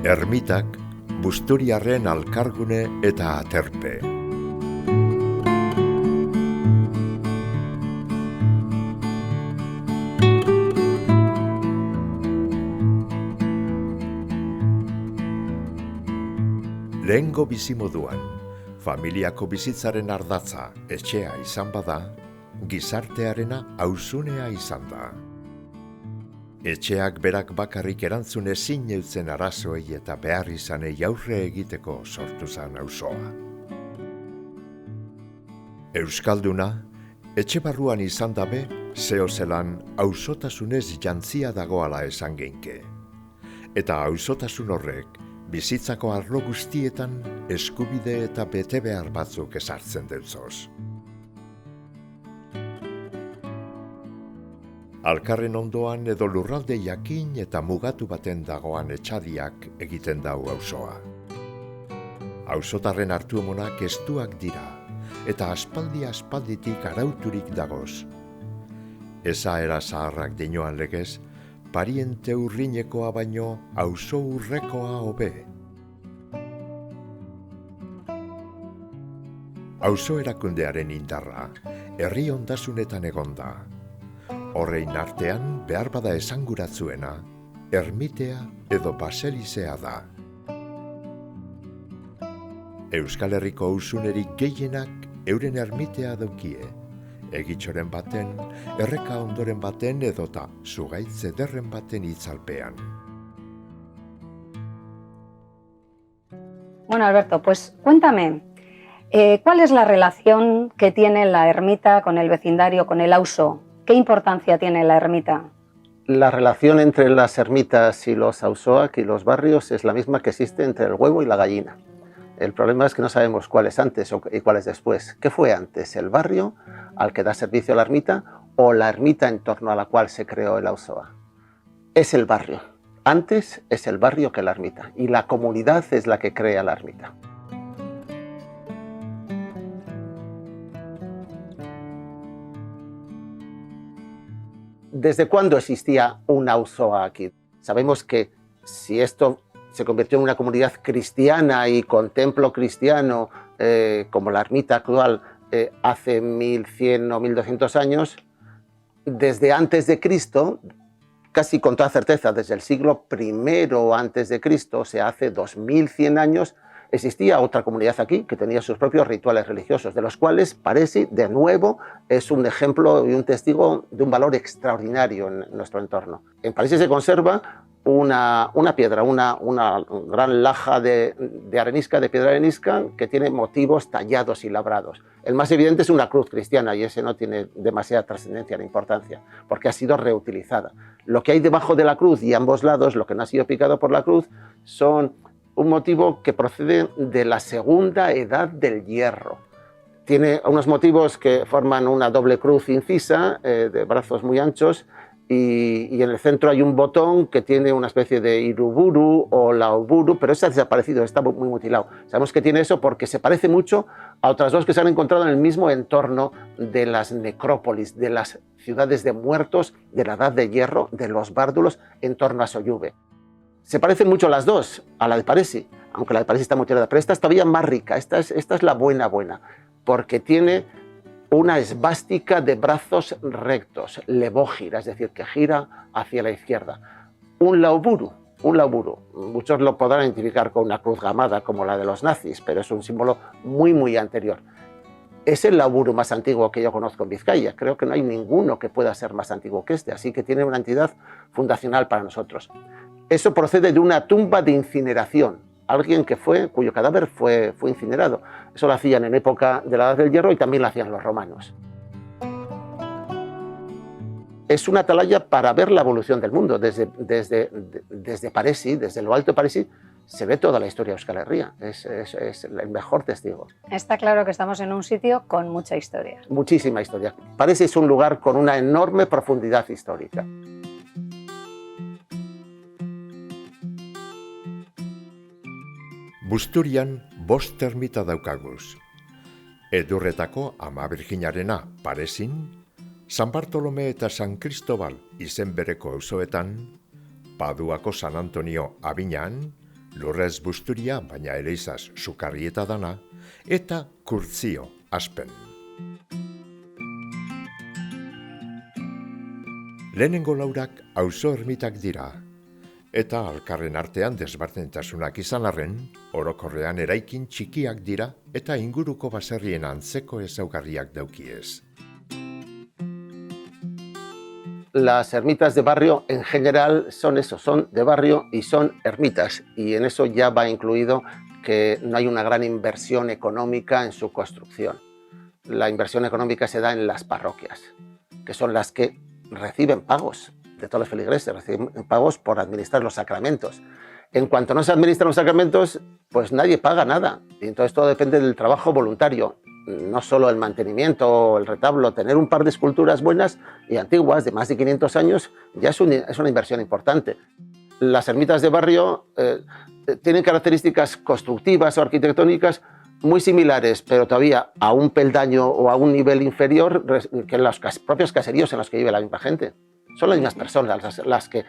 Ermitak, Busturiarren alkargune eta aterpe. Lehengo bizimoduan, familiako bizitzaren ardatza etxea izan bada, gizartearena auzunea izan da. Etxeak berak bakarrik erantzun ezin eutzen arazoei eta behar izanei aurre egiteko sortu zen auzoa. Euskalduna, etxe barruan izan dabe, zehozelan auzotasunez jantzia dagoala esan geinke. Eta auzotasun horrek, bizitzako arlo guztietan eskubide eta betebehar batzuk ezartzen deutzoz. Alkarren ondoan edo lurralde jakin eta mugatu baten dagoan etxadiak egiten dau auzoa. Auzotarren hartuemonak estuak dira, eta aspalditik arauturik dagoz. Esaera zaharrak dinoan legez, pariente urrinekoa baino auzo urrekoa hobe. Auzo erakundearen indarra, herri ondasunetan egonda. Horrein artean behar bada esanguratzuena, ermitea edo baselizea da. Euskal Herriko auzunerik gehienak euren ermitea daukie, egitxoren baten, erreka ondoren baten edota zugaitz ederren baten itzalpean. Bueno, Alberto, pues cuéntame, ¿cuál es la relación que tiene la ermita con el vecindario, con el auzo? ¿Qué importancia tiene la ermita? La relación entre las ermitas y los auzoak y los barrios es la misma que existe entre el huevo y la gallina. El problema es que no sabemos cuál es antes y cuál es después. ¿Qué fue antes? ¿El barrio al que da servicio a la ermita o la ermita en torno a la cual se creó el auzoa? Es el barrio. Antes es el barrio que la ermita y la comunidad es la que crea la ermita. ¿Desde cuándo existía un auzoa aquí? Sabemos que si esto se convirtió en una comunidad cristiana y con templo cristiano, como la ermita actual, hace 1100 o 1200 años, desde antes de Cristo, casi con toda certeza, desde el siglo I antes de Cristo, o sea, hace 2100 años, existía otra comunidad aquí que tenía sus propios rituales religiosos, de los cuales Paresi, de nuevo, es un ejemplo y un testigo de un valor extraordinario en nuestro entorno. En Paresi se conserva una piedra, una gran laja de arenisca, de piedra arenisca, que tiene motivos tallados y labrados. El más evidente es una cruz cristiana y ese no tiene demasiada trascendencia ni importancia, porque ha sido reutilizada. Lo que hay debajo de la cruz y a ambos lados, lo que no ha sido picado por la cruz, son un motivo que procede de la segunda edad del hierro. Tiene unos motivos que forman una doble cruz incisa, de brazos muy anchos, y en el centro hay un botón que tiene una especie de iruburu o lauburu, pero ese ha desaparecido, está muy mutilado. Sabemos que tiene eso porque se parece mucho a otras dos que se han encontrado en el mismo entorno de las necrópolis, de las ciudades de muertos de la edad de hierro, de los bárdulos en torno a Soyube. Se parecen mucho las dos a la de Paresi, aunque la de Paresi está mutilada, pero esta es todavía más rica, esta es la buena, porque tiene una esvástica de brazos rectos, levógira, es decir, que gira hacia la izquierda. Un lauburu, muchos lo podrán identificar con una cruz gamada como la de los nazis, pero es un símbolo muy anterior. Es el lauburu más antiguo que yo conozco en Vizcaya, creo que no hay ninguno que pueda ser más antiguo que este, así que tiene una entidad fundacional para nosotros. Eso procede de una tumba de incineración, alguien cuyo cadáver fue incinerado. Eso lo hacían en época de la Edad del Hierro y también lo hacían los romanos. Es una atalaya para ver la evolución del mundo. Desde Paresi, desde lo alto de Paresi, se ve toda la historia de Euskal Herria. Es el mejor testigo. Está claro que estamos en un sitio con mucha historia. Muchísima historia. Paresi es un lugar con una enorme profundidad histórica. Busturian bost ermita daukaguz. Edurretako Ama Birjinarena Paresin, San Bartolome eta San Cristobal izen bereko auzoetan, Paduako San Antonio Abiñan, lurrez busturia, baina eleizaz sukarri eta dana, eta Kurtzio, Aspen. Lehenengo laurak auzo ermitak dira, eta alkarren artean desberdintasunak izan arren, orokorrean eraikin txikiak dira eta inguruko baserrien antzeko ezaugarriak daukiez. Las ermitas de barrio en general son eso, son de barrio y son ermitas, y en eso ya va incluido que no hay una gran inversión económica en su construcción. La inversión económica se da en las parroquias, que son las que reciben pagos de todos los feligreses, reciben pagos por administrar los sacramentos. En cuanto no se administran los sacramentos, pues nadie paga nada, y entonces todo depende del trabajo voluntario. No solo el mantenimiento, el retablo, tener un par de esculturas buenas y antiguas de más de 500 años ya es una inversión importante. Las ermitas de barrio tienen características constructivas o arquitectónicas muy similares, pero todavía a un peldaño o a un nivel inferior que los propios caseríos en los que vive la misma gente. Son las mismas personas las que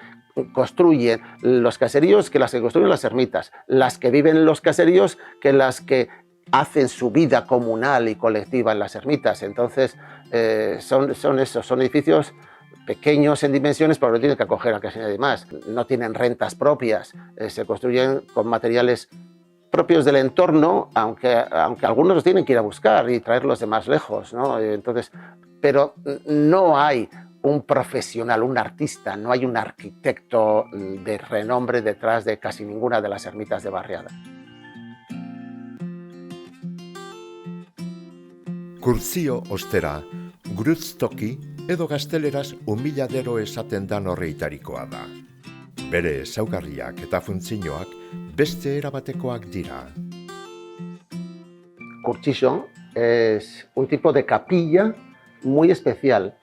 construyen los caseríos que las que construyen las ermitas, las que viven en los caseríos que las que hacen su vida comunal y colectiva en las ermitas. Entonces son edificios pequeños en dimensiones, pero no tienen que acoger a casi nadie más. No tienen rentas propias, se construyen con materiales propios del entorno, aunque algunos los tienen que ir a buscar y traerlos de más lejos, ¿no? Entonces, pero no hay un profesional, un artista, no hay un arquitecto de renombre detrás de casi ninguna de las ermitas de barriada. Kurtzio, ostera, gurutztoki edo gazteleraz humilladero esaten dan horreitarikoa da. Bere ezaugarriak eta funtzioak beste erabatekoak dira. Kurtzio es un tipo de capilla muy especial.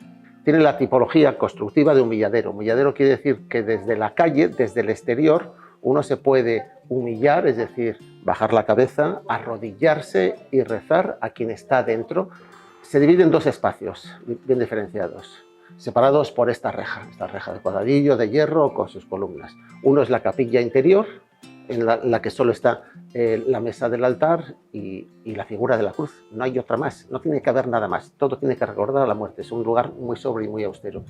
Tiene la tipología constructiva de humilladero. Humilladero quiere decir que desde la calle, desde el exterior, uno se puede humillar, es decir, bajar la cabeza, arrodillarse y rezar a quien está dentro. Se divide en dos espacios bien diferenciados, separados por esta reja de cuadradillo, de hierro con sus columnas. Uno es la capilla interior, en la que solo está la mesa del altar y la figura de la cruz. No hay otra más, no tiene que haber nada más, todo tiene que recordar a la muerte. Es un lugar muy sobrio y muy austero.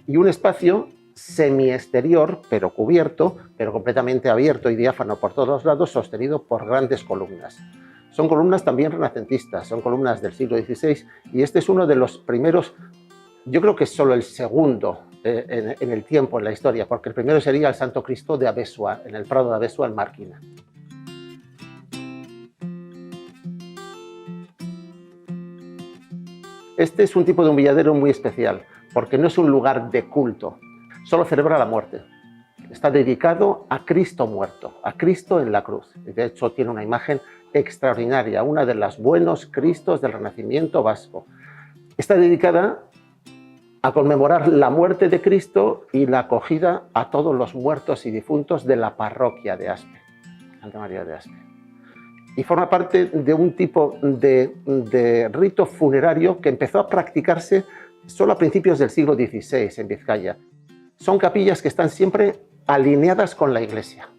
Y un espacio semi-exterior, pero cubierto, pero completamente abierto y diáfano por todos los lados, sostenido por grandes columnas. Son columnas también renacentistas, son columnas del siglo XVI, y este es uno de los primeros, yo creo que es solo el segundo en el tiempo, en la historia, porque el primero sería el Santo Cristo de Abesua, en el Prado de Abesua, en Marquina. Este es un tipo de humilladero muy especial, porque no es un lugar de culto, solo celebra la muerte. Está dedicado a Cristo muerto, a Cristo en la cruz. De hecho, tiene una imagen extraordinaria, una de los buenos Cristos del Renacimiento vasco. Está dedicada a conmemorar la muerte de Cristo y la acogida a todos los muertos y difuntos de la parroquia de Aspe, Santa María de Aspe. Y forma parte de un tipo de rito funerario que empezó a practicarse solo a principios del siglo XVI en Vizcaya. Son capillas que están siempre alineadas con la iglesia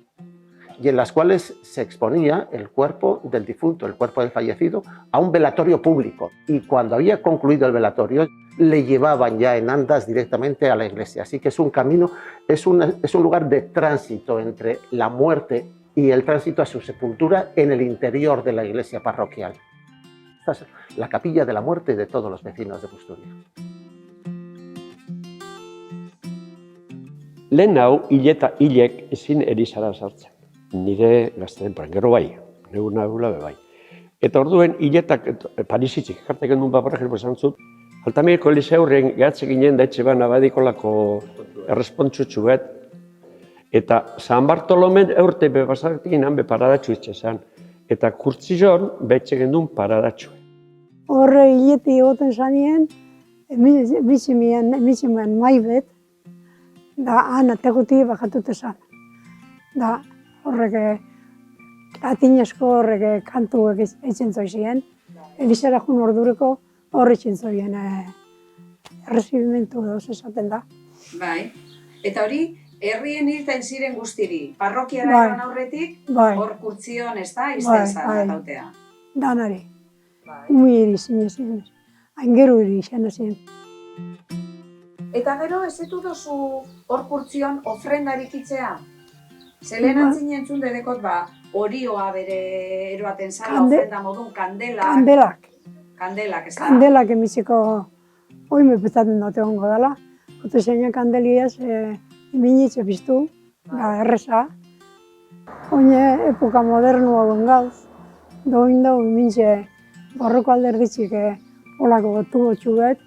y en las cuales se exponía el cuerpo del difunto, el cuerpo del fallecido, a un velatorio público. Y cuando había concluido el velatorio, le llevaban ya en andas directamente a la iglesia. Así que es un camino, es un lugar de tránsito entre la muerte y el tránsito a su sepultura en el interior de la iglesia parroquial. Esta es la capilla de la muerte de todos los vecinos de Busturia. Lehen hau, hile eta hilek ezin erizara sartzen. Nire gazte denporan, gero bai, negu nagula bai. Eta orduen hiletak Parisitzik ekartek endun baparra jelpo esan zut, Altamirako Eliseurren gehatze ginen da etxe ban abadikolako errespontsutsu bat, eta San Bartolomen eurte bebasartik inan be paradatxu itxe zan, eta Kurtzizon betxe gendun paradatxu. Horre hileti egoten zanien, mitzimean maibet, da han ateguti bakatute zan. Da horrek latinezko horrek kantuek eitzen zoizien, Elizara jun ordureko horre eitzen zoien errezibimentu edo esaten da. Bai, eta hori herrien irten ziren guztiri, parrokiara Bai. eran aurretik, Bai, hor kurtzion, ez da, Bai, izten zan, bai. atautea. danari. Bai. Umi izan, aingeru izan zen. Eta gero, ez etu dozu hor kurtzion ofrendarik itzea? Zelen Ba. antzin entzun dedekot, orioa bere eroaten zala, Kande- ofrenda modun, kandelak, Kandelak, ez da? kandelak emitzeko oime pezaten dute hongo dela. Ote zeina kandeliaz, minitze piztu, erreza. Oine epoka modernu hauen gauz, doin dau mintze barroko alderditzik olako gotu gotxuet,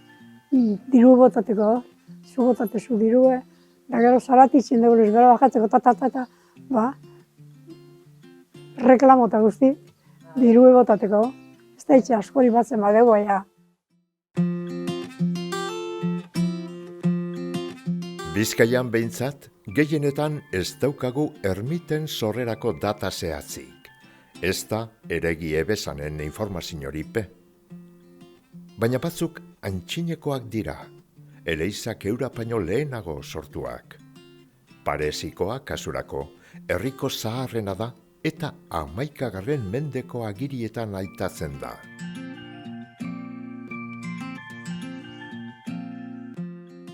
diru botateko, zu botate zu dirue, da gero zaratitzen dugu bera bajatzeko ta, reklamota guzti, dirue botateko, ez da itxe askori batzen badego ja. Bizkaian behintzat, gehienetan ez daukagu ermiten sorrerako data zehatzik. Ez da eregi ebesanen informazioripe. Baina batzuk antxinekoak dira, eleizak eurapaino lehenago sortuak. Parezikoa kasurako, herriko zaharrena da eta 11. mendeko agirietan aitatzen da.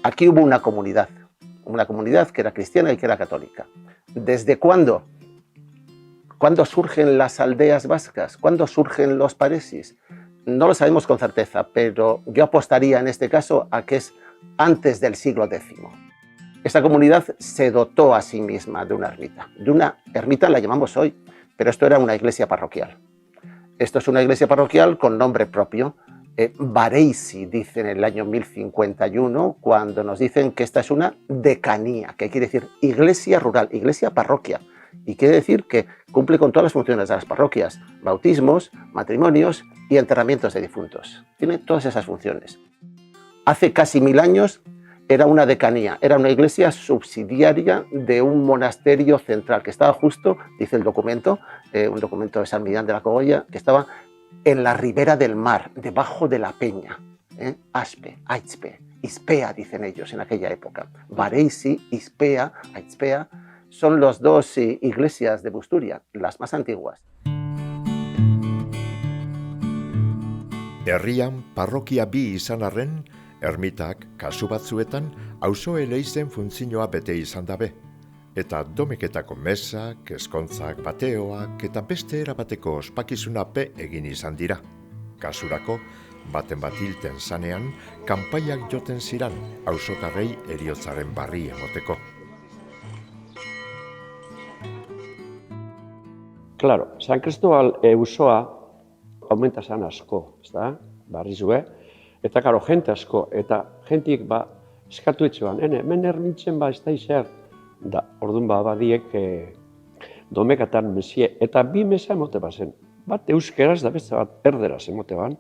Aquí hubo una comunidad que era cristiana y que era católica. ¿Desde cuándo? ¿Cuándo surgen las aldeas vascas? ¿Cuándo surgen los paresis? No lo sabemos con certeza, pero yo apostaría en este caso a que es antes del siglo X. Esta comunidad se dotó a sí misma de una ermita. De una ermita la llamamos hoy, pero esto era una iglesia parroquial. Esto es una iglesia parroquial con nombre propio. Vareisi dice en el año 1051, cuando nos dicen que esta es una decanía, que quiere decir iglesia rural, iglesia parroquia. Y quiere decir que cumple con todas las funciones de las parroquias, bautismos, matrimonios y enterramientos de difuntos. Tiene todas esas funciones. Hace casi 1000 años era una decanía, era una iglesia subsidiaria de un monasterio central que estaba justo, dice el documento, un documento de San Millán de la Cogolla, que estaba en la ribera del mar, debajo de la peña. Aspe, Aitzpe, Ispea, dicen ellos en aquella época. Vareisi, Ispea, Aitzpea, son las dos iglesias de Busturia, las más antiguas. Herrian parrokia bi izan arren, ermitak kasu batzuetan auzo eleizen funtzioa bete izan dabe. Eta domeketako mesak, ezkontzak, bateoak eta beste erabateko ospakizunape egin izan dira. Kasurako, baten bat hilten zanean, kanpaiak joten ziran auzotarrei heriotzaren barri emoteko. Claro, San Cristobal auzoa aumenta zan asko, ez da? Barrizue. Eta, karo, jente asko, eta jentik eskatu etxoan, hemen ermitzen ez da izer. Da, orduan badiek domekatan mesie, eta bi mesa emote bazen. Bat euskeraz da beste bat erderaz emote ban.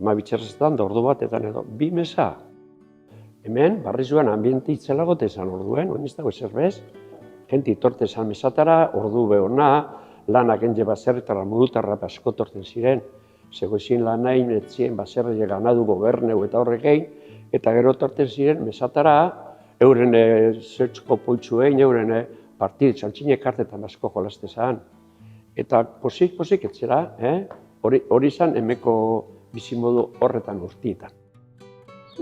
Ama bitxerrezetan da ordu batetan edo, bi mesa. Hemen, barrizuen ambiente itzelagote zan orduen, hori ez dago ezer bez. Jenti torte zan mesatara, ordu behona, lanak enge baserretara mudutarra asko torten ziren. Zegoizin lanain, etzien baserre ganadu goberneu eta horrekein, eta gero torten ziren mesatara, euren zertzko poltsuein, euren partid, txantxinek hartetan asko jolazte zan. Eta posik etzera, hori zan emeko bizimodu horretan urtietan.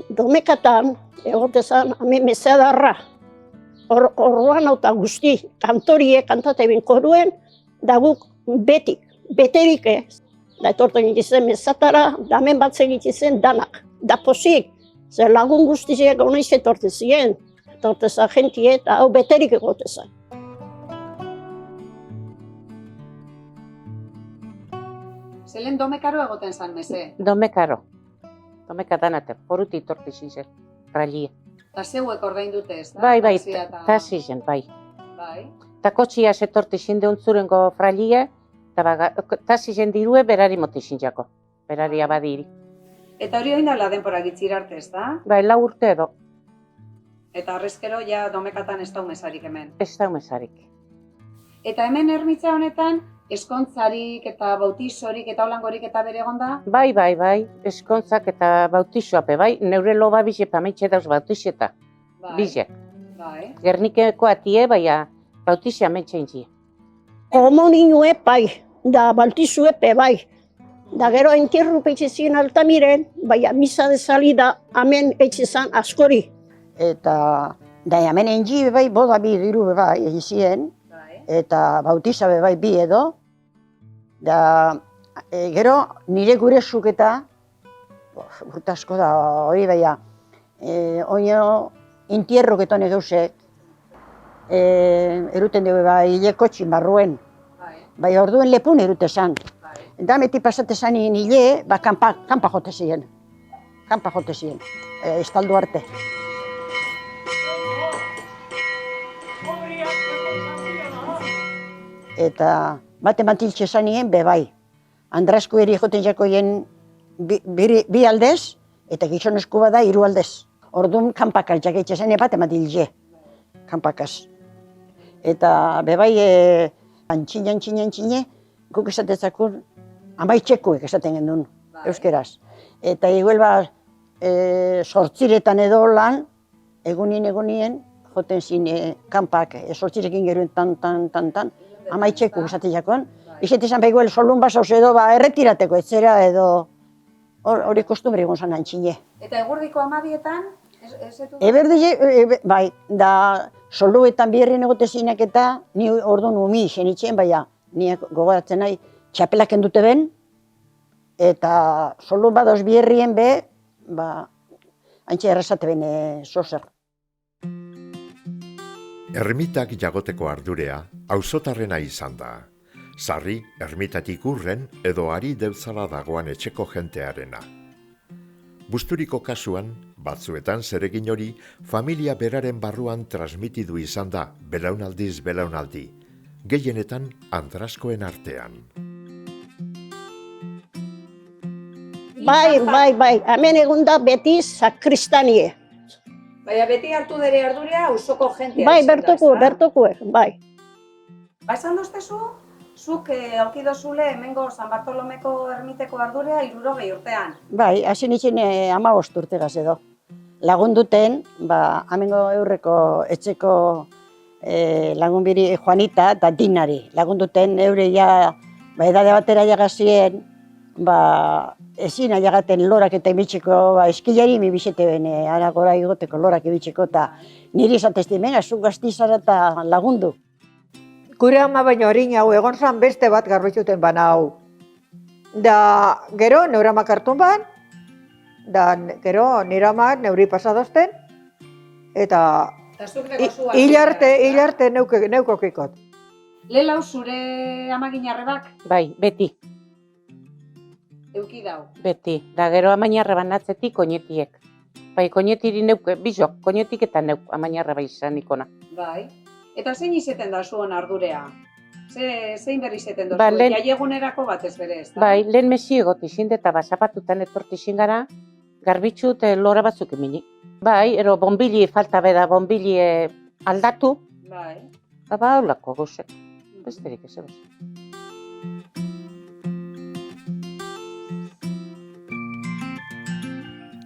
Domekatan, egote zan, hami mesedarra. Orduan hauta guzti, kantorie, kantate bin koruen, da guk beterik ez. Da etorten egiten mesatara, da hemen batzen egiten danak. Da posik, zer lagun guztiziek hona izetorte ziren. Torteza jentie eta hau beterik egoteza. Zelen domekaro egoten zan, meze? Domekaro. Domekatan foruti torte ziren, ralia. Eta zeuek ordain dute, ez da? Bai, Taxia eta- tasi zen, bai. Bai. Ta kotxia setorte zinde untzurengo fralia, eta tasi zen dirue berari mote zintzako, berari abadiri. Eta hori oindala denpora gitzir arte, ez da? Bai, 4 urte edo, Eta horrezkero ja domekatan ez da umezarik hemen. ez da umezarik. Eta hemen ermitza honetan, eskontzarik eta bautizorik eta holangorik eta bere egonda? Bai, eskontzak eta bautizoape, bai, neure loba bize pameitxe dauz bautizeta, bize. Bai. Gernikeko atie, baina bautizia metxein zi. Komunioe bai, da baltizue pe bai. Da gero entierru peitxezien Altamiren, baina misa de salida hemen etxezan askori. Eta da hemen engi bai boda bi diru bai egizien, eta bautiza bai bi edo. Da gero nire gure suketa, urte asko da hori baina, oino intierroketan egeusek, eruten dugu bai hilekotxin barruen. Bai orduen lepun erute zan. Eta meti pasate zan hile, ba kanpa jote ziren. Kanpa jote ziren, estaldu arte. Eta bate mantiltxe zanien bebai. Andrasko eri joten jakoien bi aldez, eta gizonezko bada 3 aldez. Orduan kanpakaz jaketxe zen bate mantiltxe, kanpakaz. Eta bebai antxine, guk esatezakun amaitxekuek esaten gendun, euskeraz. Eta igual sortziretan edo lan, egunien, joten zin kanpak, sortzirekin geruen tan, amaitxeku esaten jakoan. Izatezan behiguel solun basauz edo erretirateko etzera edo hori kostumbre egon zan antxine. Eta egurdiko 12etan? Bai, da soluetan bierrien egote zinak eta ni orduan umi zenitzen, baina ni gogoratzen nahi txapelak endute ben, eta solu badoz bierrien be, antxe errazate ben zozer. Ermitak jagoteko ardurea auzotarrena izan da. Sarri, ermitatik urren edo ari deutzala dagoan etxeko jentearena. Busturiko kasuan, batzuetan zeregin hori, familia beraren barruan transmitidu izan da belaunaldiz belaunaldi, gehienetan Andraskoen artean. Bai, hemen egun da beti sakristanie. Baina beti hartu dere ardurea auzoko jentea. Bai, bertokue, bai. Ba, esan doztezu, zuk aukidozule hemengo San Bartolomeko ermiteko ardurea 60 urtean. Bai, hasi nintzen 15 urtegaz edo. Lagunduten, hemengo eurreko etxeko lagunbiri Juanita eta Dinari. Lagunduten eure edade batera jagazien, ezin aiagaten lorak eta imitxeko, eskilari mibixete ben, aragora igoteko lorak imitxeko, eta niri esatezti, mena, zu gaztizara eta lagundu. Gure ama baino harin hau egon zan beste bat garbitxuten bana hau. Da, gero, neure amak hartun ban, da, gero, nire amak neuri pasadozten, eta hil arte neukokikot. Lelau zure amaginarrebak? Bai, beti. Euki dau. Beti, da gero amainarra banatzetik koñetiek. Bai, koñetiri neuk, bizok, koñetik eta neuk amainarra bai izan ikona. Bai. Eta zein izeten da zuen ardurea? Zein berri izeten da Ba, zuen? lehen- Jaiegunerako batez bere, ez da? Bai, lehen mesi egot izin eta zapatutan etorti izin gara, garbitxu eta lora batzuk emini. Bai, ero bombili falta beda, bombili aldatu, Bai. holako gauzek. Besterik ez ebes.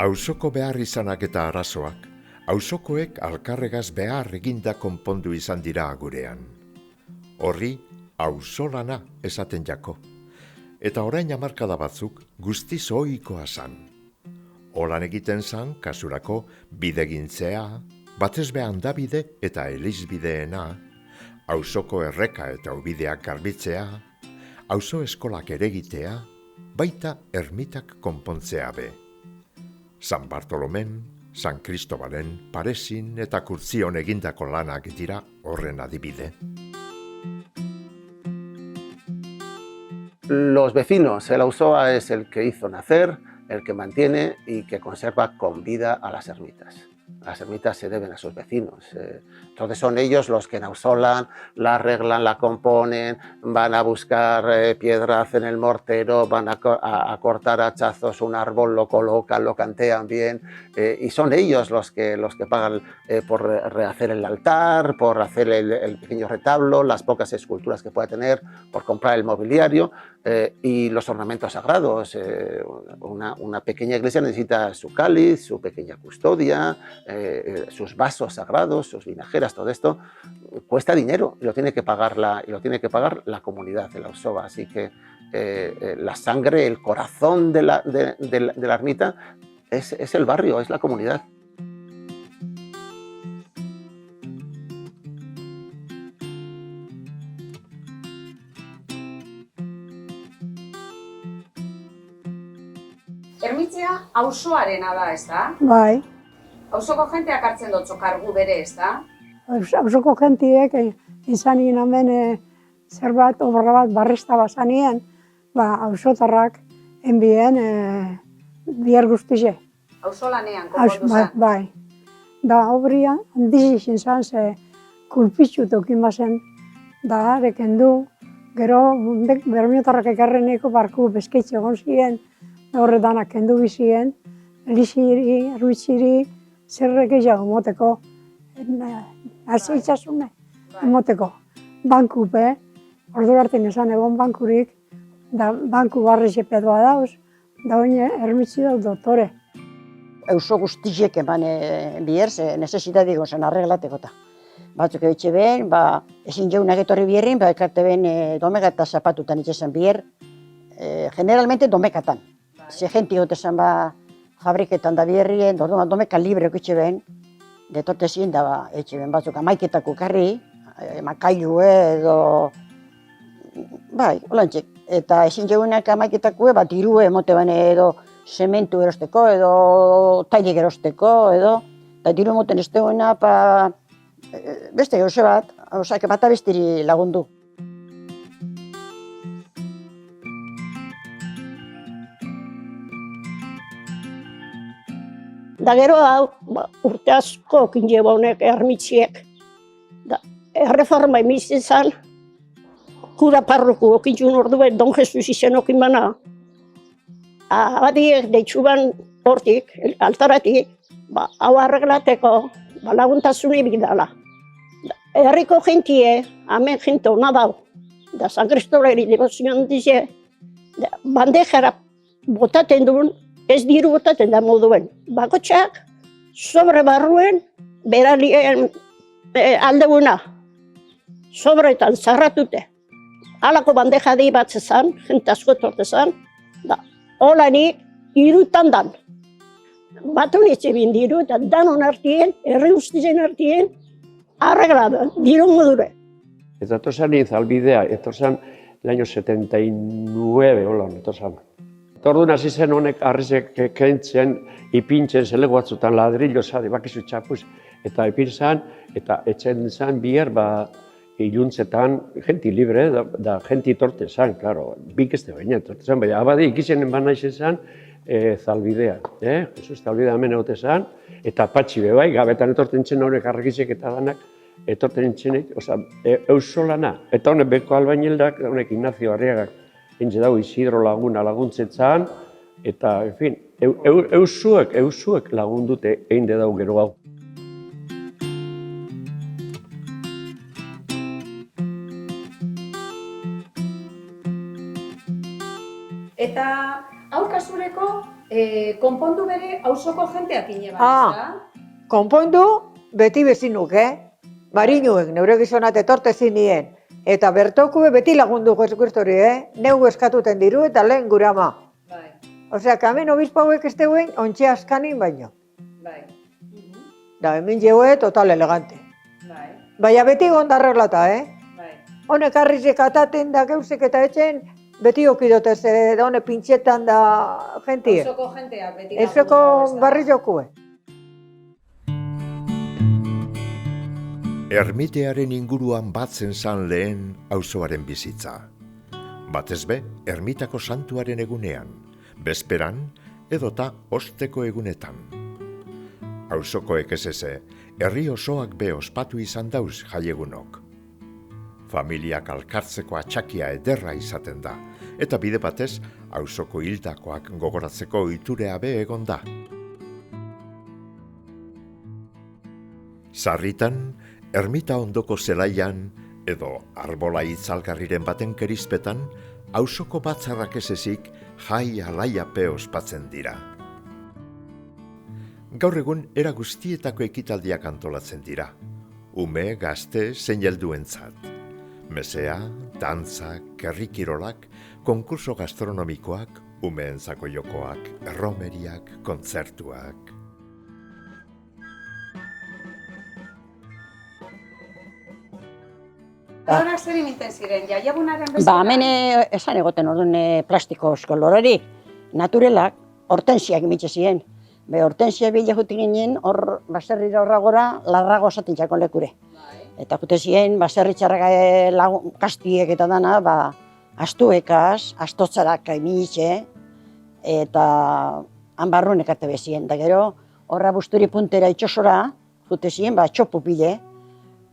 Auzoko behar izanak eta arazoak, auzokoek alkarregaz behar eginda konpondu izan dira gurean. Horri, auzolana esaten jako. Eta orain hamarkada batzuk guztiz ohikoa zan. Holan egiten zan, kasurako, bidegintzea, batez be handabide eta elizbideena, auzoko erreka eta ubideak garbitzea, auzo eskolak eregitea, baita ermitak konpontzea be. San Bartolomen, San Cristobalen, Paresin eta Kurtzion egindako lanak dira horren adibide. Los vecinos, el auzoa es el que hizo nacer, el que mantiene y que conserva con vida a las ermitas. Las ermitas se deben a sus vecinos. Entonces son ellos los que enausolan, la arreglan, la componen, van a buscar piedra, hacen el mortero, van a cortar hachazos un árbol, lo colocan, lo cantean bien. Y son ellos los que pagan por rehacer el altar, por hacer el pequeño retablo, las pocas esculturas que pueda tener, por comprar el mobiliario y los ornamentos sagrados. Una pequeña iglesia necesita su cáliz, su pequeña custodia, sus vasos sagrados, sus vinajeras, todo esto cuesta dinero y lo tiene que pagar la comunidad de la Ausoa. Así que la sangre, el corazón de la ermita es el barrio, es la comunidad. Ermitzea auzoarena da, ez da? Bai, Auzoko jenteak hartzen dutzu kargu bere, ez da? auzoko gentiek izan hemen zerbait, obra bat, barrista bazanien, auzotarrak enbien bihar guztize. Auzolanean konpondu zen. Bai. Da obria handiz izan ze kulpitzu toki mazen, da areken du, gero bermiotarrak ekarreneko barku bezkeitze egon ziren, horretanak kendu bizien, eliziri, erbitziri, zerrek gehiago moteko, azitzasune moteko. Bankupe, ordu hartin esan egon bankurik, da banku barri xepedua dauz, da oine ermitzi dau doktore. Auzo guztiek eman biher, ze nesesitatik zen arreglateko eta. Batzuk ebitxe behen, ezin jaunak etorri biherrin, ekarte behen domeka eta zapatutan itxezen biher, generalmente domekatan. Ze jenti gotezan fabriketan da biherrien, orduan domeka libre okitxe behen, detortezin da etxe behen batzuk amaiketako karri, makailu edo, holantxek. Eta ezin jaunak amaiketako dirue emote bane edo sementu erosteko edo tailik erosteko edo, eta diru emoten ez degoena, beste gauze bat, bata bestiri lagundu. Da gero hau, urte asko kinjeba honek ermitziek. Erreforma emizien zan, kura parroku okintxun orduen Don Jesus izen okin bana. Abadiek deitzuban hortik, altaratik, hau arreglateko laguntasune bidala. Herriko jentie, hemen jente hona dau, da San Kristobleri devozioan dize, bandejara botaten duen, ez diru botaten da moduen. Bakotxak, sobre barruen, beralien aldeuna, sobretan zarratute. Halako bandeja di bat zezan, jente asko etorte zan, holanik irutan dan. Batun etxe bindiru eta danon artien, herri guztien artien, arreglada, diru modure. Eta etorzen Zalbidea, etorzen l'año 79, hola, etorzen. Orduan hasi zen honek harrizek kentzen, ipintzen zelego batzutan ladrillo zade, bakizu txapuz, eta ipintzen, eta etxen zen biher, iluntzetan, jenti libre, da jenti torte zen, klaro, bik ez da baina, torte zen, baina abadi ikizenen bana izan zen, Zalbidea, Jesus Zalbidea hemen egote zen, eta patxi bebai, gabetan etorten txen horrek argizek eta danak, etorten txenek, eusolana, eta honek beko albainildak, honek Ignacio Arriagak, hentze dago Isidro Laguna laguntzetzan, eta, en fin, eusuek lagundute einde dago gero hau. Eta aurkasureko konpondu bere auzoko jenteak ineban, ez da? Konpondu beti bezinuk, Marinuek, neure gizonat etorte zinien. Eta bertokue beti lagundu Jesukristori, Neu eskatuten diru eta lehen gure ama. Osea, hemen obispo hauek ez deuen ontxe askanin baino. Da, hemen jeue total elegante. Baina beti gondarreglata, Honek harrizek ataten da geusek eta etxen, beti okidotez, da hone pintxetan da jentie. Auzoko jenteak beti lagundu. Ezeko barri jokue. Ermitearen inguruan batzen zan lehen auzoaren bizitza. Batez be, ermitako santuaren egunean, bezperan edota osteko egunetan. Auzokoek ez eze, herri osoak be ospatu izan dauz jaiegunok. Familiak alkartzeko atxakia ederra izaten da, eta bide batez, auzoko hildakoak gogoratzeko ohitura be egon da. Sarritan, ermita ondoko zelaian, edo arbola itzalgarriren baten kerizpetan, auzoko batzarrak ez ezik jai alaiape ospatzen dira. Gaur egun era guztietako ekitaldiak antolatzen dira. Ume, gazte, zein helduentzat. Mesea, dantza, herri-kirolak, konkurso gastronomikoak, umeentzako jokoak, erromeriak, kontzertuak. Horak zer imiten ziren, jaiagunaren bezala? Ba, hemen esan egoten orduan plastikozko lorari, naturelak, hortensiak imitxe ziren. Be, hortensia bila jutik ginen, hor baserrira horragora, larrago esaten txako lekure. Eta jute ziren, baserri txarrak kastiek eta dana, ba, astuekaz, astotzarak imitxe, eta han barrun ekarte bezien. Da gero, horra busturi puntera itxosora, jute ziren, ba, txopu pile.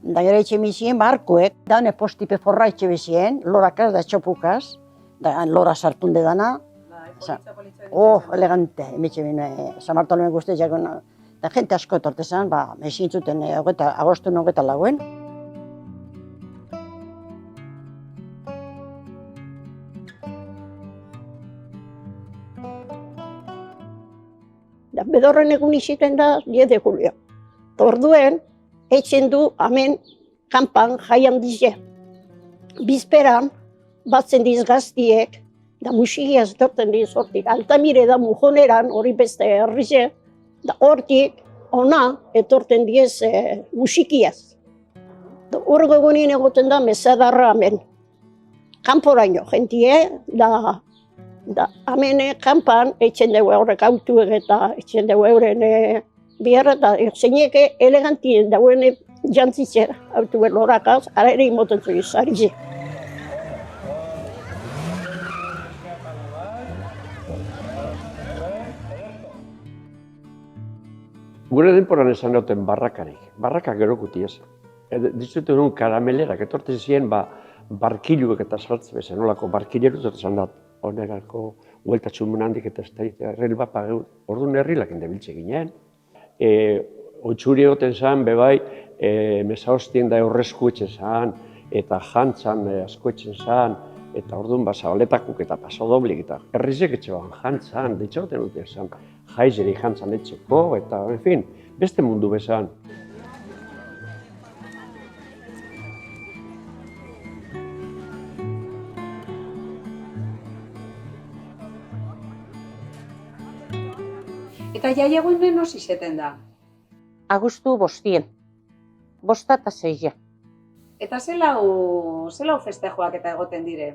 Da gero etxe bizien, ba, arkuek, daune postipe forra etxe bizien, lorakaz da txopukaz, da lora sartunde dana. Elegante, emitxe bine, San Bartolome guzti jagon, da jente asko etortezan, ba, mezin zuten agostun 24. Bedorren egun izaten da 10 de julio. Orduen, etxen du hemen kanpan jaian dize. Bizperan, batzen diz gaztiek, da musikiaz etorten diz hortik. Altamire da mujoneran, hori beste herrize, da hortik ona etorten diez musikiaz. Horrego egunien egoten da mesadarra hemen. Kanporaino, jentie, da hemen kanpan etxen dugu horrek autuek eta etxen dugu euren biherra eta zeineke elegantien dauen jantzitzera autuek lorakaz, ara ere imoten zu izarize. Gure denporan esan gauten barrakarik, barrakak gero guti ez. Dizute duen karamelerak, etorte ziren barkiluek eta saltze bezen, nolako barkileruz esan dat, onerako hueltatxun handik eta ez da, herri bat pageu, orduan herrilak indebiltze ginen. Otxuri egoten zen, bebai, mesa hostien da horrezku etxen zen, eta jantzan asko etxen zen, eta orduan zabaletakuk eta pasodoblik eta herrizek etxe ban jantzan, ditxoten dute zen, jaizeri jantzan etxeko, eta, en fin, beste mundu bezan. Eta jaiagunen noz izeten da? Agustu 5, 5 eta 6. Eta zelau festejoak eta egoten dire?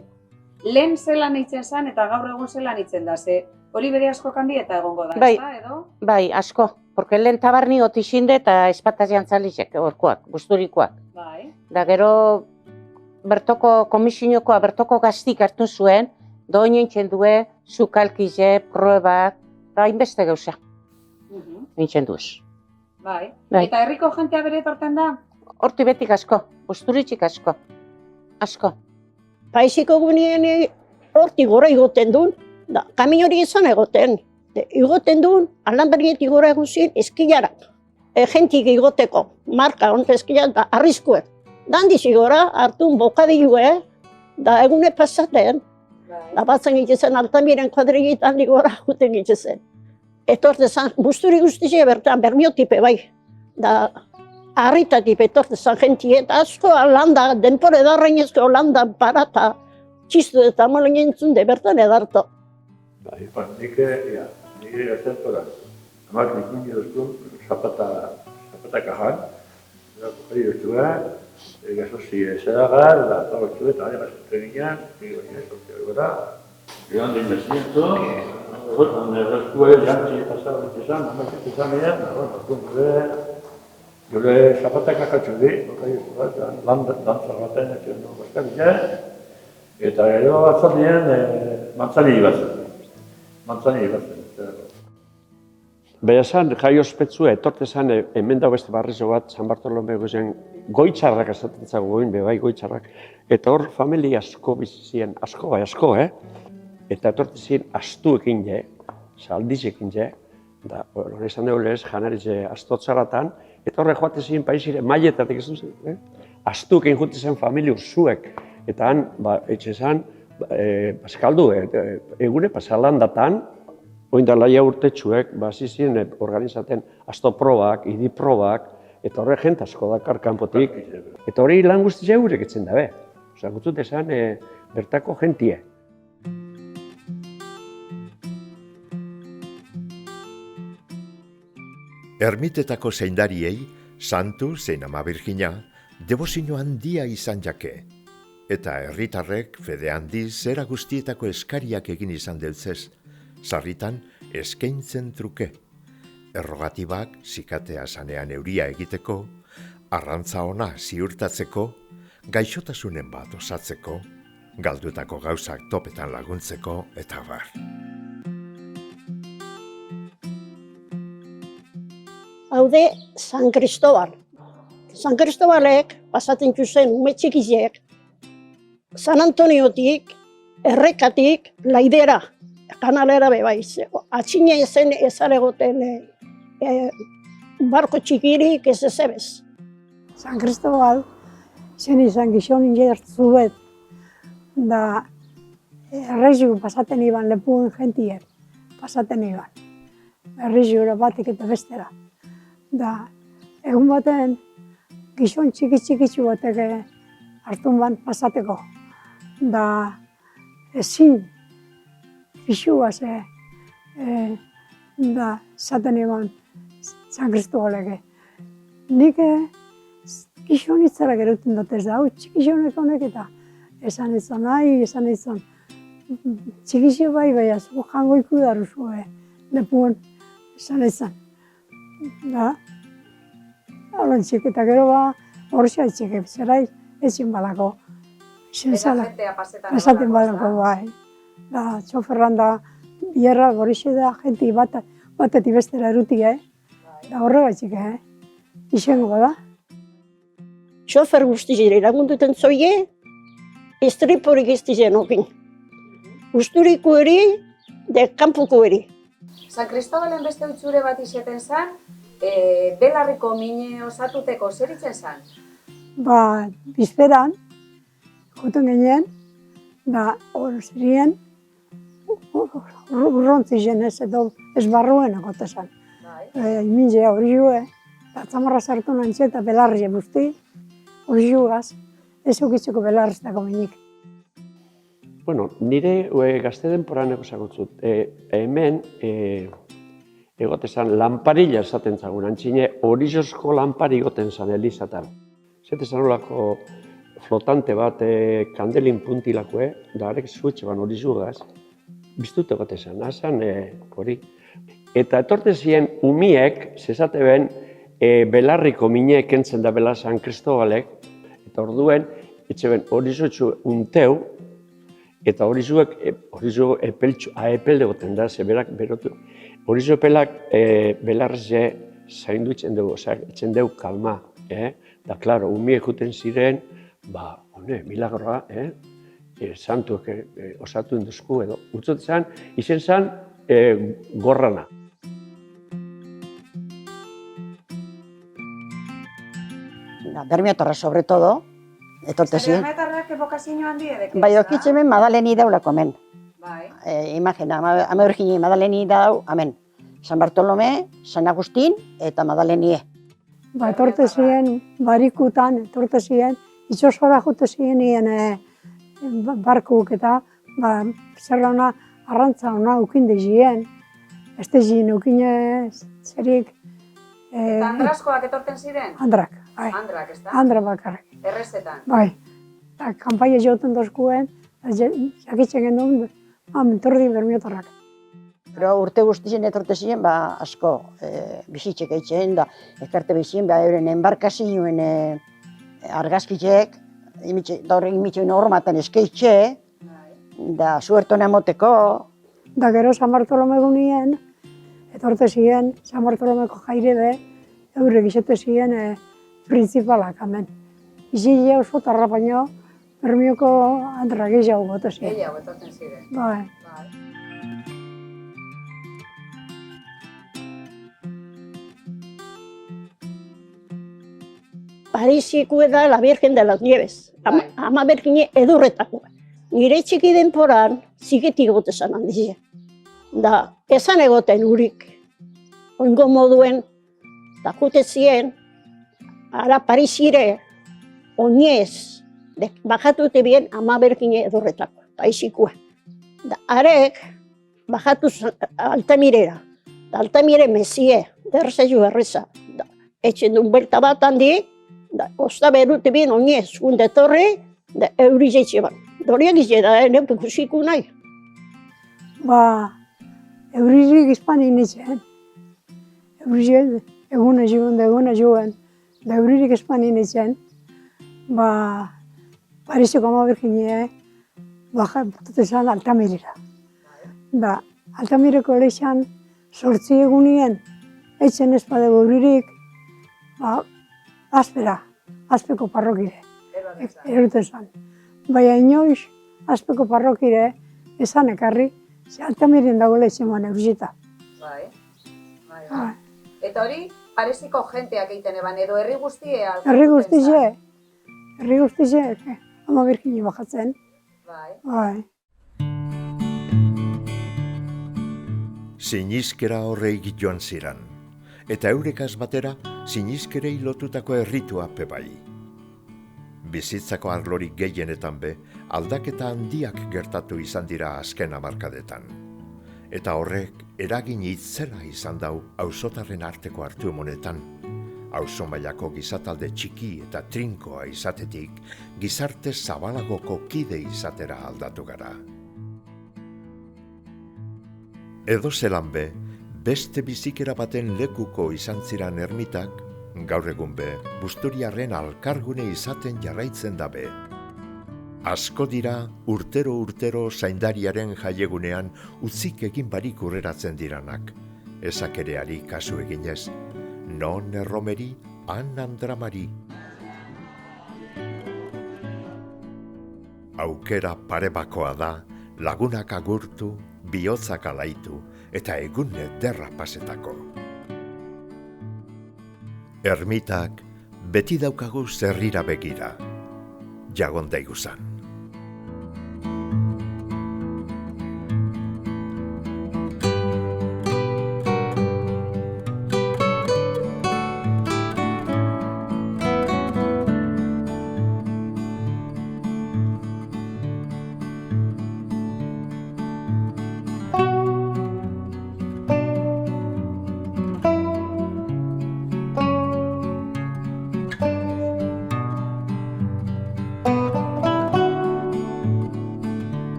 Lehen zelan eitzen zen eta gaur egun zelan eitzen da, ze hori bere asko kandi eta egongo da, Bai. ez da, edo? Bai, asko, porque lehen tabarni otixinde eta espataz jantzalizek, horkoak, busturikoak. Bai. Da gero, bertoko komisiokoa, bertoko gaztik hartu zuen, doin nintzen due, sukalkize, probak, eta hainbeste gauza, nintzen duez. Bai. Bai. Eta herriko jentea bere etorten da? Horti betik asko, busturitxik asko, asko. Paisiko gunien hortik gora igoten duen, da kamin hori izan egoten. Igoten duen, alan berrietik gora egun ziren eskilarak. Jentik igoteko, marka honte eskilarak da arriskuek. Dandiz igora, hartun bokadilue, da egune pasaten, da batzen gitzen Altamiren kuadrigit handi gora juten gitzen. Etortezan, busturi guztize bertan, bermiotipe bai. Da harritatik etortezan jentie, eta asko landa, denpore edarrainezko landa parata, txistu eta molen entzunde bertan edarto. Nik gaztentora, amak nikin duzkun, zapata kajan, jari duztua, gazozi zedagar, da tabatzu eta ari gazotzen ginen, sortzea gora. Joan den meziento, duztua jantzi eta zabat izan, amak izan ginen, gure zapatak akatzu di, dantza baten etxen du bastak ginen, eta gero batzat nien mantzani ibazen. Baina zan, jai ospetzua, etorte zan, hemen dago beste barrizo bat, San Bartolome zen, goitzarrak esaten zago goin, bebai goitzarrak. Eta hor, familia asko bizizien, asko, eta etorte ziren astuekin je, saldizekin je, da, hori esan dugu lehez, janarize astotzaratan, eta horre joate ziren paisire, maietatik ez duzen, astuekin jute zen familia urzuek, eta han, etxe zan, paskaldu, egune pasalandatan, Oindala ja urtetxuek, hasi ziren organizaten astoprobak, idiprobak, eta horre jent asko dakar kanpotik, eta hori lan guztia eurek etzen dabe. Osa, gutzut esan, bertako jentie. Ermitetako zeindariei, santu zein ama Birjina, debozio handia izan jake. Eta herritarrek fede handiz zera guztietako eskariak egin izan deltzez, sarritan eskaintzen truke. Errogatibak zikatea sanean euria egiteko, arrantza ona ziurtatzeko, gaixotasunen bat osatzeko, galdutako gauzak topetan laguntzeko eta bar. Haude San Cristobal. San Cristobalek pasatzen zuzen ume txikizek, San Antoniotik, Errekatik, Laidera, kanalera bebaiz. Atxina ezen ezaregoten barko txikirik ez ezebez. San Cristobal, zen izan gizon ingertzu bet, da erreziu pasaten iban lepuen jentiek, pasaten iban. Erreziura batik eta bestera. Da, egun baten, gizon txiki-txikitzu batek hartun ban pasateko. Da, ezin, pixua ze, da, zaten iban San Cristobaleke. Nik gizon itzara geruten dutez da, hau txikizonek honek eta esan izan nahi, esan izan. Txikizio bai, azu jango ikudaru zuen, lepuen, esan izan. Da, holan txik eta gero horxea txik, zerai ezin balako. Pasaten balako bai. Da, txoferran da, bierra horixe da, jenti batetik bestera erutia, da horregatik, izango da. Txofer guztizire iragunduten zoie, estriporik ez dizen okin. Usturiko eri, de kanpuko eri. San Cristobalen beste utxure bat izeten zan, belarriko mine osatuteko zer itzen zan? Ba, bizperan, joten ginen, da hor zirien, urrontzi zen ez edo ez barruen egote zan. Minze hori jue, eta zamarra sartu nantxe eta belarri guzti, hori jugaz, ez ukitzeko belarriztako minik. Bueno, nire gazte denporan egozagotzut. Hemen, egote zan, lanparilla esaten zagun, antxine horizozko lanpari egoten zan Elizatan. Zete zan olako flotante bat kandelin puntilako, da arek zuetxe ban horizugaz, biztut egote zan, azan hori. Eta etorte ziren umiek, zezate ben, belarriko mineek entzen da bela San Cristobalek, eta orduen, etxe ben horizotxu unteu, eta horizuek epelde goten da, zeberak berotu. Horizu epelak belarreze zaindu itzen dugu, etzen dugu kalma. Da, klaro, umiek juten ziren, ba, milagroa, santuek osatu induzku edo. Utzot zan, izen zan gorrana. Bermiotarra sobre todo, etorte ziren. Bermiotarrak ebokazio handi edek? Bai, okitzemen madaleni daulako hemen. Bai. Imagina, ama Virginia madaleni dau, hemen. San Bartolome, San Agustin eta madalenie. Ba, etorte ziren, barikutan, etorte ziren, itxosora jute ziren nien barkuk eta, ba, zerra ona, arrantza ona ukinde ziren. Ez da ziren ukine zerik. Eta andraskoak etorten ziren? Andrak, bai. Andrak, ez da? Andra bakarrik. Errezetan? Bai. Eta kanpaia joten dozkuen, jakitzen gendun, etorri bermiotarrak. Pero urte guztien etorte ziren, ba, asko bizitzek eitzen, da, ekarte bizien, ba, euren enbarkazioen argazkitzek, da horrek imitxoen hormatan eskeitxe, da, suertona moteko. Da, gero San Bartolome egunien, etorte ziren, San Bartolomeko jairebe, eurek izate ziren principalak hemen. Izile oso tarra baino, bermioko andra gehiago gote ziren. Gehiago etorten ziren. Bai. Parisiko da la Virgen de las Nieves, ama Virgine edurretako. Nire txiki denporan, zigetik gote zan handizia. Da, esan egoten urik. Oingo moduen, da jute zien, ara Parisire, oinez, bajatute bien amaberkine edorretako, paisikoa. Da, arek, bajatu Altamirera. Da, Altamire mezie, derzaiu erreza. Da, etxen duen belta bat handi, da, osta berute bien oinez, gundetorri, da, euri jetxe ban. Doriak izte da, neuk ikusiku nahi. Ba, euririk izpanin itzen. Euririk eguna joan, da euririk izpanin itzen. Ba, Pariseko amaberkinea, bajatu zen Altamirera. Da, Altamireko lexan, 8 egunien, eitzen espadego euririk, ba, azpeko parrokire, eruten zen. Baina inoiz, azpeko parrokire, esan ekarri, ze Altamiren dagoela etxeman eurizita. Bai. Eta hori, Parisiko jenteak egiten eban, edo herri guztia? Herri guztize, amaberkine bajatzen. Bai. Sinizkera horreik joan ziran, eta eurekaz batera sinizkerei lotutako erritua pebai. Bizitzako arlorik gehienetan be, aldaketa handiak gertatu izan dira azken hamarkadetan. Eta horrek eragin itzela izan dau auzotarren arteko hartu emonetan. Auzo mailako gizatalde txiki eta trinkoa izatetik, gizarte zabalagoko kide izatera aldatu gara. Edo zelan be, beste bizikera baten lekuko izan ziran ermitak, gaur egun be, Busturiarren alkargune izaten jarraitzen dabe. Asko dira urtero zaindariaren jaiegunean utzik egin barik urreratzen diranak. Ezakereari kasu eginez, non erromeri, han andramari. Aukera parebakoa da, lagunak agurtu, bihotzak alaitu eta egun ederra pasetako. Ermitak beti daukagu zerrira begira. Jagon daiguzan.